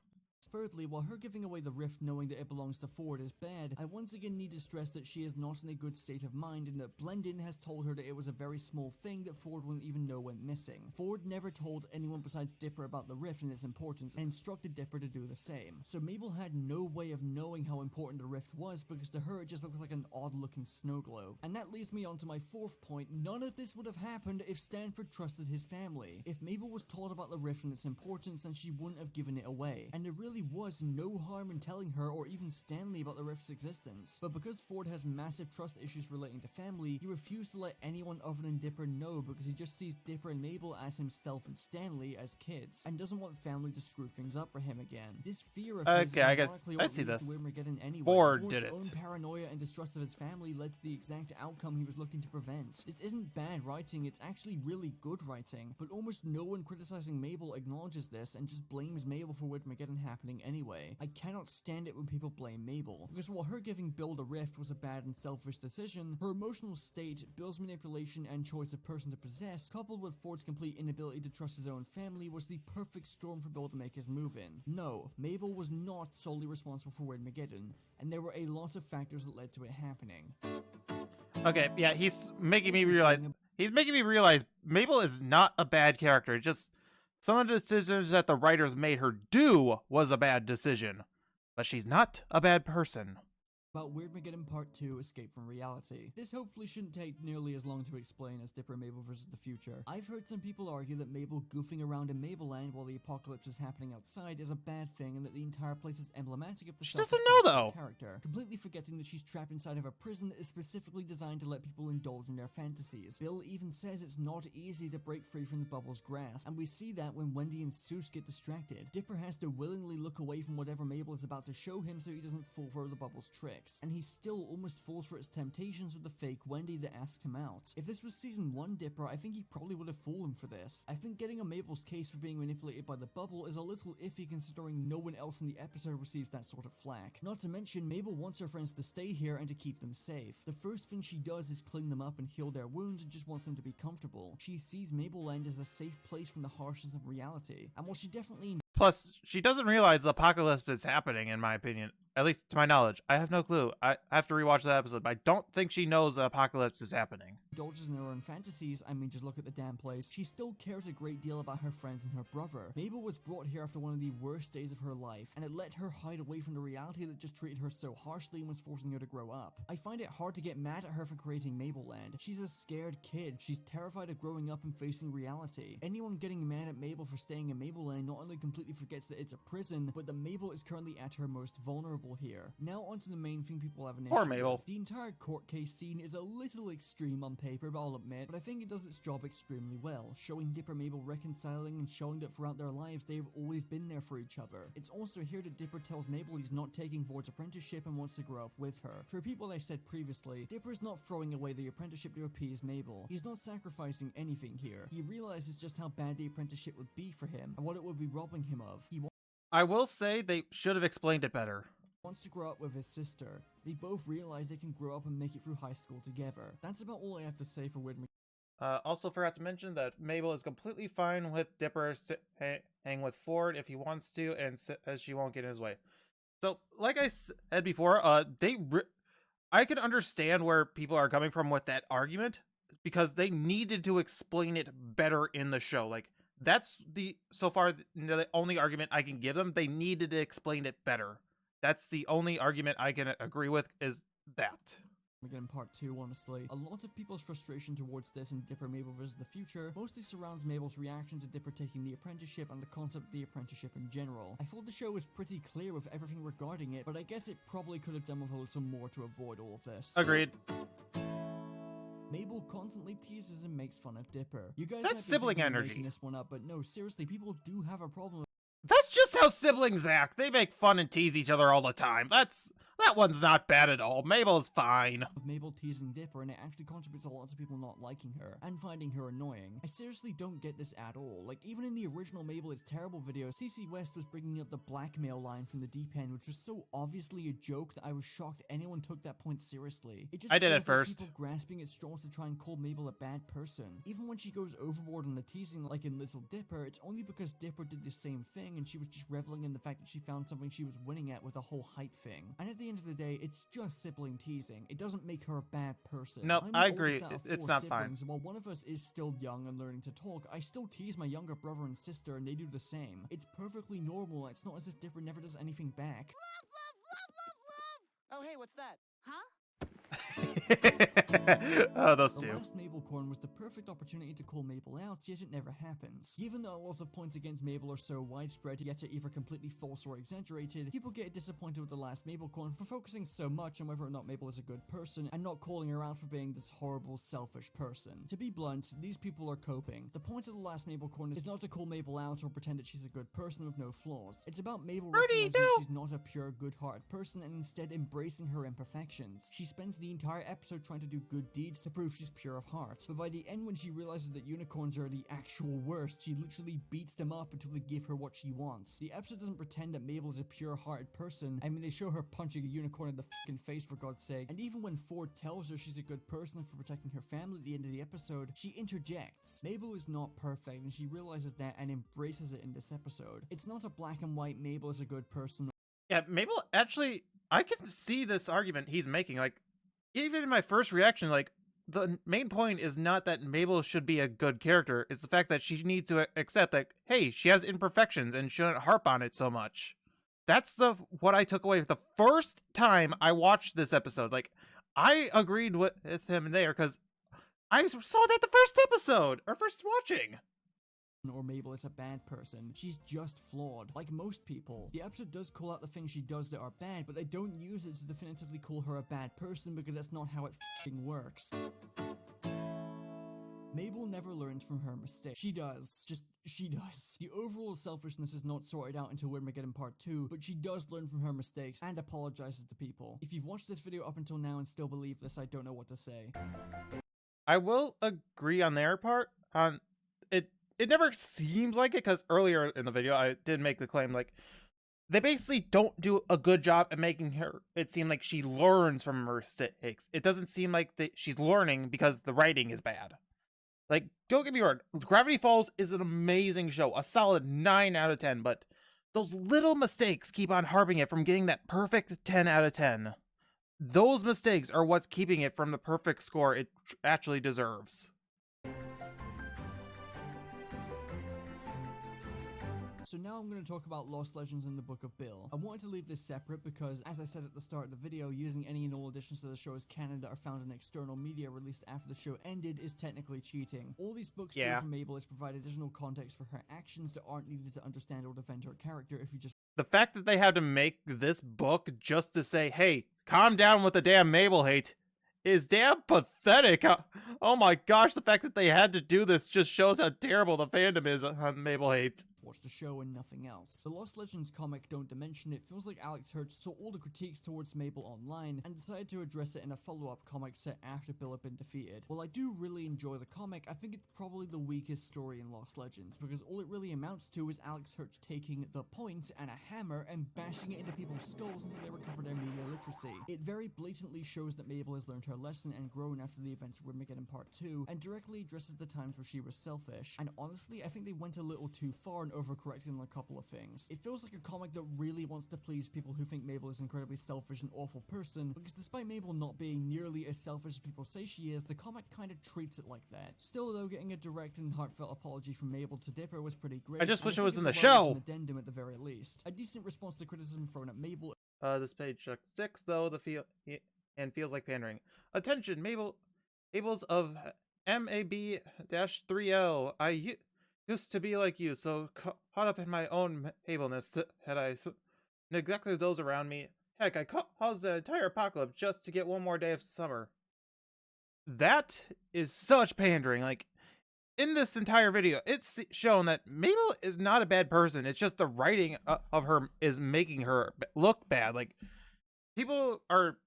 Thirdly, while her giving away the rift knowing that it belongs to Ford is bad, I once again need to stress that she is not in a good state of mind and that Blendin has told her that it was a very small thing that Ford wouldn't even know went missing. Ford never told anyone besides Dipper about the rift and its importance and instructed Dipper to do the same. So Mabel had no way of knowing how important the rift was because to her it just looks like an odd looking snow globe. And that leads me on to my fourth point. None of this would have happened if Stanford trusted his family. If Mabel was told about the rift and its importance, then she wouldn't have given it away. And there really was no harm in telling her or even Stanley about the rift's existence. But because Ford has massive trust issues relating to family, he refused to let anyone other than Dipper know because he just sees Dipper and Mabel as himself and Stanley as kids, and doesn't want family to screw things up for him again. This fear of his Okay, I guess ironically I what see leads this. to Armageddon anyway. Ford Ford's did it. own paranoia and distrust of his family led to the exact outcome he was looking to prevent. This isn't bad writing, it's actually really good writing, but almost no one criticizing Mabel acknowledges this and just blames Mabel for Armageddon happening anyway. I cannot stand it when people blame Mabel, because while her giving Bill the rift was a bad and selfish decision, her emotional state, Bill's manipulation and choice of person to possess, coupled with Ford's complete inability to trust his own family, was the perfect storm for Bill to make his move in. No, Mabel was not solely responsible for Armageddon, and there were a lot of factors that led to it happening. Okay, yeah, he's making me realize Mabel is not a bad character. It's just some of the decisions that the writers made her do was a bad decision. But she's not a bad person. About Weirdmageddon Part 2, Escape from Reality. This hopefully shouldn't take nearly as long to explain as Dipper and Mabel vs. the Future. I've heard some people argue that Mabel goofing around in Mabelland while the apocalypse is happening outside is a bad thing and that the entire place is emblematic of the She selfish doesn't know, parts of though. the character, completely forgetting that she's trapped inside of a prison that is specifically designed to let people indulge in their fantasies. Bill even says it's not easy to break free from the bubble's grasp, and we see that when Wendy and Seuss get distracted. Dipper has to willingly look away from whatever Mabel is about to show him so he doesn't fall for the bubble's tricks, and he still almost falls for its temptations with the fake Wendy that asks him out. If this was season 1 Dipper, I think he probably would have fallen for this. I think getting on Mabel's case for being manipulated by the bubble is a little iffy considering no one else in the episode receives that sort of flack. Not to mention, Mabel wants her friends to stay here and to keep them safe. The first thing she does is clean them up and heal their wounds and just wants them to be comfortable. She sees Mabelland as a safe place from the harshness of reality, and while she definitely Plus, she doesn't realize the apocalypse is happening, in my opinion. At least to my knowledge. I have no clue. I have to rewatch that episode, but I don't think she knows the apocalypse is happening. indulges in her own fantasies, I mean just look at the damn place, she still cares a great deal about her friends and her brother. Mabel was brought here after one of the worst days of her life, and it let her hide away from the reality that just treated her so harshly and was forcing her to grow up. I find it hard to get mad at her for creating Mabelland. She's a scared kid, she's terrified of growing up and facing reality. Anyone getting mad at Mabel for staying in Mabelland not only completely forgets that it's a prison, but that Mabel is currently at her most vulnerable here. Now onto the main thing people have an issue Poor Mabel. with. The entire court case scene is a little extreme on paper, but I'll admit, but I think it does its job extremely well, showing Dipper and Mabel reconciling and showing that throughout their lives they have always been there for each other. It's also here that Dipper tells Mabel he's not taking Ford's apprenticeship and wants to grow up with her. To repeat what I said previously, Dipper is not throwing away the apprenticeship to appease Mabel. He's not sacrificing anything here. He realizes just how bad the apprenticeship would be for him, and what it would be robbing him of. He I will say they should have explained it better. wants to grow up with his sister. They both realize they can grow up and make it through high school together. That's about all I have to say for Weird Also forgot to mention that Mabel is completely fine with Dipper hang with Ford if he wants to, and says she won't get in his way. So, like I said before, I can understand where people are coming from with that argument because they needed to explain it better in the show. Like that's so far the only argument I can give them. They needed to explain it better. That's the only argument I can agree with is that. Again, part 2, honestly. A lot of people's frustration towards this in Dipper Mabel vs. the Future mostly surrounds Mabel's reaction to Dipper taking the apprenticeship and the concept of the apprenticeship in general. I thought the show was pretty clear with everything regarding it, but I guess it probably could have done with a little more to avoid all of this. Agreed. Mabel constantly teases and makes fun of Dipper. You guys That's might be sibling thinking I'm energy. making this one up, but no, seriously, people do have a problem That's just how siblings act. They make fun and tease each other all the time. That one's not bad at all. Mabel's fine. of Mabel teasing Dipper, and it actually contributes a lot to people not liking her and finding her annoying. I seriously don't get this at all. Like, even in the original Mabel is Terrible video, CC West was bringing up the blackmail line from the deep end, which was so obviously a joke that I was shocked anyone took that point seriously. It just I did at feels like first. people grasping at straws to try and call Mabel a bad person. Even when she goes overboard on the teasing, like in Little Dipper, it's only because Dipper did the same thing and she was just reveling in the fact that she found something she was winning at with the whole height thing. And at the end of the day, it's just sibling teasing. It doesn't make her a bad person. No, I'm the I agree. oldest out of It's 4 not fine. siblings, and while one of us is still young and learning to talk, I still tease my younger brother and sister, and they do the same. It's perfectly normal. It's not as if Dipper never does anything back. Oh, hey, what's that? Oh, those The two. last Mabel Corn was the perfect opportunity to call Mabel out, yet it never happens. Given that a lot of points against Mabel are so widespread, yet are either completely false or exaggerated, people get disappointed with the last Mabel Corn for focusing so much on whether or not Mabel is a good person and not calling her out for being this horrible, selfish person. To be blunt, these people are coping. The point of the last Mabel Corn is not to call Mabel out or pretend that she's a good person with no flaws. It's about Mabel recognizing that she's not a pure, good-hearted person and instead embracing her imperfections. She spends the entire episode trying to do good deeds to prove she's pure of heart, but by the end when she realizes that unicorns are the actual worst, she literally beats them up until they give her what she wants. The episode doesn't pretend that Mabel is a pure-hearted person. I mean, they show her punching a unicorn in the fucking face for God's sake, and even when Ford tells her she's a good person for protecting her family at the end of the episode, she interjects. Mabel is not perfect, and she realizes that and embraces it in this episode. It's not a black and white Mabel is a good person. Yeah, Mabel, actually, I can see this argument he's making. Like, even in my first reaction, like, the main point is not that Mabel should be a good character. It's the fact that she needs to accept that, hey, she has imperfections and shouldn't harp on it so much. That's what I took away the first time I watched this episode. Like, I agreed with him there because I saw that the first episode, or first watching. Or Mabel is a bad person. She's just flawed, like most people. The episode does call out the things she does that are bad, but they don't use it to definitively call her a bad person because that's not how it f***ing works. Mabel never learns from her mistakes. She does. She does. The overall selfishness is not sorted out until Armageddon Part 2, but she does learn from her mistakes and apologizes to people. If you've watched this video up until now and still believe this, I don't know what to say. I will agree on their part. On it never seems like it, because earlier in the video I did make the claim, like, they basically don't do a good job at making her it seem like she learns from her mistakes. It doesn't seem like she's learning because the writing is bad. Like, don't get me wrong, Gravity Falls is an amazing show, a solid 9 out of 10, but those little mistakes keep on harping it from getting that perfect 10 out of 10. Those mistakes are what's keeping it from the perfect score it actually deserves. So now I'm going to talk about Lost Legends in the Book of Bill. I wanted to leave this separate because, as I said at the start of the video, using any and all additions to the show as canon that are found in external media released after the show ended is technically cheating. All these books do for Mabel is provide additional context for her actions that aren't needed to understand or defend her character if you just... The fact that they had to make this book just to say, hey, calm down with the damn Mabel hate is damn pathetic. Oh my gosh, the fact that they had to do this just shows how terrible the fandom is on Mabel hate. watch the show and nothing else. The Lost Legends comic, don't dimension it, feels like Alex Hirsch saw all the critiques towards Mabel online and decided to address it in a follow-up comic set after Bill had been defeated. While I do really enjoy the comic, I think it's probably the weakest story in Lost Legends, because all it really amounts to is Alex Hirsch taking the point and a hammer and bashing it into people's skulls until they recover their media literacy. It very blatantly shows that Mabel has learned her lesson and grown after the events of Armageddon Part 2, and directly addresses the times where she was selfish. And honestly, I think they went a little too far and overcorrected on a couple of things. It feels like a comic that really wants to please people who think Mabel is an incredibly selfish and awful person, because despite Mabel not being nearly as selfish as people say she is, the comic kinda treats it like that. Still though, getting a direct and heartfelt apology from Mabel to Dipper was pretty great. I just wish it think was in it's the a well-written show. addendum at the very least. A decent response to criticism thrown at Mabel. This page 6 though feels like pandering. Attention, Mabel's of MAB-3L. I used to be like you, so caught up in my own Mabelness that I neglected those around me. Heck, I caused an entire apocalypse just to get one more day of summer. That is such pandering. Like, in this entire video, it's shown that Mabel is not a bad person. It's just the writing of her is making her look bad. Like, people are...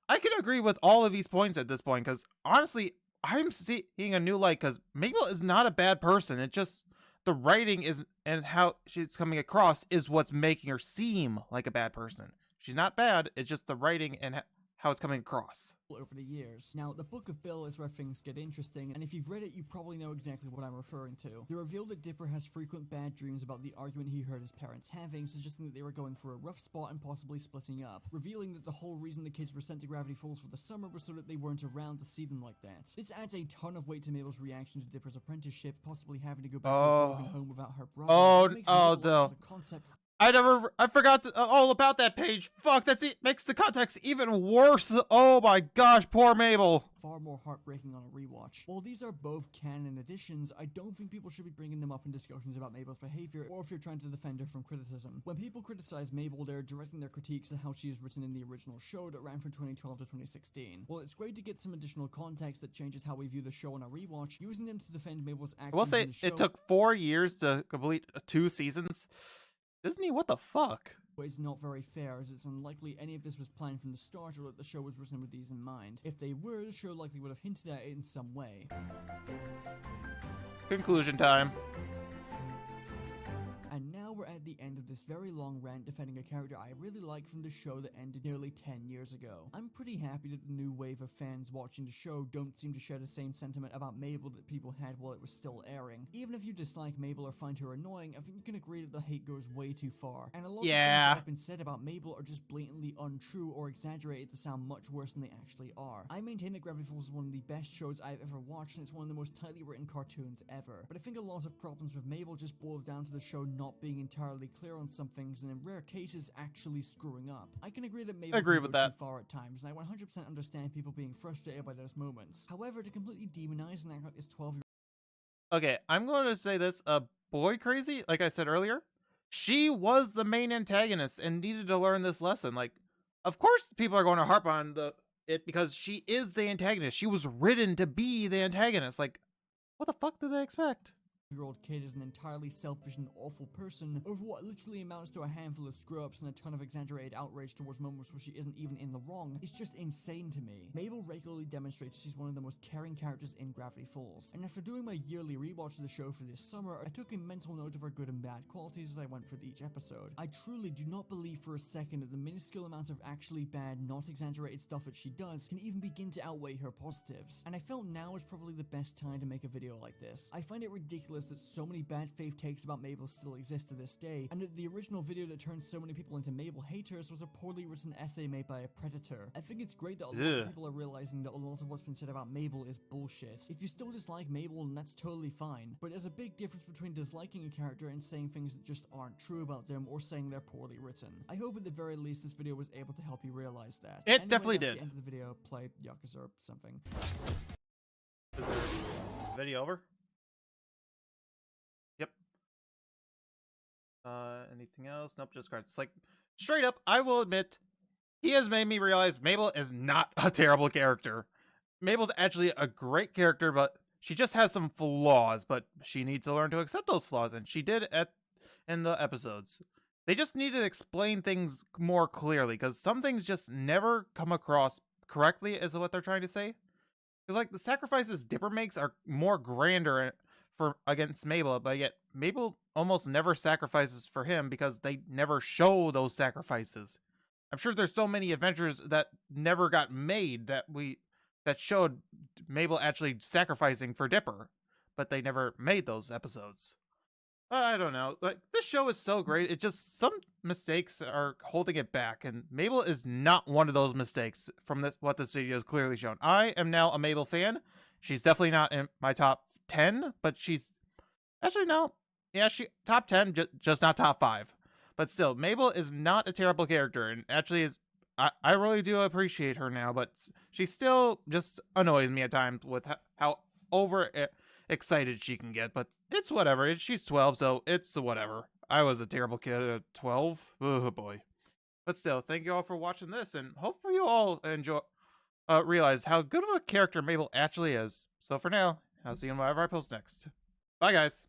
I can agree with all of these points at this point, because honestly, I'm seeing a new light, because Mabel is not a bad person. It just... the writing is, and how she's coming across is what's making her seem like a bad person. She's not bad, it's just the writing and how it's coming across. Over the years. Now, the Book of Bill is where things get interesting, and if you've read it, you probably know exactly what I'm referring to. The reveal that Dipper has frequent bad dreams about the argument he heard his parents having, suggesting that they were going through a rough spot and possibly splitting up, revealing that the whole reason the kids were sent to Gravity Falls for the summer was so that they weren't around to see them like that. This adds a ton of weight to Mabel's reaction to Dipper's apprenticeship, possibly having to go back to a broken home without her brother. No. I forgot all about that page. Fuck, that's it. Makes the context even worse. Oh my gosh, poor Mabel. Far more heartbreaking on a rewatch. While these are both canon additions, I don't think people should be bringing them up in discussions about Mabel's behavior, or if you're trying to defend her from criticism. When people criticize Mabel, they're directing their critiques at how she is written in the original show that ran from 2012 to 2016. While it's great to get some additional context that changes how we view the show on a rewatch, using them to defend Mabel's actions I will say in the show it took 4 years to complete 2 seasons. Disney, what the fuck? is not very fair, as it's unlikely any of this was planned from the start or that the show was written with these in mind. If they were, the show likely would have hinted at it in some way. Conclusion time. And now we're at the end of this very long rant defending a character I really like from the show that ended nearly 10 years ago. I'm pretty happy that the new wave of fans watching the show don't seem to share the same sentiment about Mabel that people had while it was still airing. Even if you dislike Mabel or find her annoying, I think you can agree that the hate goes way too far. And a lot of things that have been said about Mabel are just blatantly untrue or exaggerated to sound much worse than they actually are. I maintain that Gravity Falls is one of the best shows I've ever watched, and it's one of the most tightly written cartoons ever. But I think a lot of problems with Mabel just boil down to the show not being entirely clear on some things, and in rare cases actually screwing up. I can agree that Mabel can go too far at times, and I 100% understand people being frustrated by those moments. However, to completely demonize and act like this 12-year-old... Okay, I'm going to say this, Boy Crazy, like I said earlier, she was the main antagonist and needed to learn this lesson. Like, of course people are going to harp on it because she is the antagonist. She was written to be the antagonist. Like, what the fuck do they expect? Kid is an entirely selfish and awful person over what literally amounts to a handful of screw-ups and a ton of exaggerated outrage towards moments where she isn't even in the wrong. It's just insane to me. Mabel regularly demonstrates she's one of the most caring characters in Gravity Falls, and after doing my yearly rewatch of the show for this summer, I took a mental note of her good and bad qualities as I went through each episode. I truly do not believe for a second that the minuscule amount of actually bad, not exaggerated stuff that she does can even begin to outweigh her positives, and I felt now is probably the best time to make a video like this. I find it ridiculous that so many bad faith takes about Mabel still exist to this day, and that the original video that turned so many people into Mabel haters was a poorly written essay made by a predator. I think it's great that a lot of people are realizing that a lot of what's been said about Mabel is bullshit. If you still dislike Mabel, then that's totally fine, but there's a big difference between disliking a character and saying things that just aren't true about them or saying they're poorly written. I hope at the very least this video was able to help you realize that. It definitely did. At the end of the video, play Yakuza or something. Video over? Yep. Anything else? Nope, just cards. Like, straight up, I will admit, he has made me realize Mabel is not a terrible character. Mabel's actually a great character, but she just has some flaws, but she needs to learn to accept those flaws, and she did in the episodes. They just need to explain things more clearly, because some things just never come across correctly as what they're trying to say. Because like the sacrifices Dipper makes are more grander for against Mabel, but yet Mabel almost never sacrifices for him because they never show those sacrifices. I'm sure there's so many adventures that never got made that showed Mabel actually sacrificing for Dipper, but they never made those episodes. I don't know. Like, this show is so great. It just, some mistakes are holding it back, and Mabel is not one of those mistakes from what this video has clearly shown. I am now a Mabel fan. She's definitely not in my top 10, but she's actually no. Yeah, she top 10, just not top 5. But still, Mabel is not a terrible character, and actually is. I really do appreciate her now, but she still just annoys me at times with how over excited she can get. But it's whatever. She's 12, so it's whatever. I was a terrible kid at 12. Oh boy. But still, thank you all for watching this, and hopefully you all realize how good of a character Mabel actually is. So for now, I'll see you in whatever I post next. Bye, guys.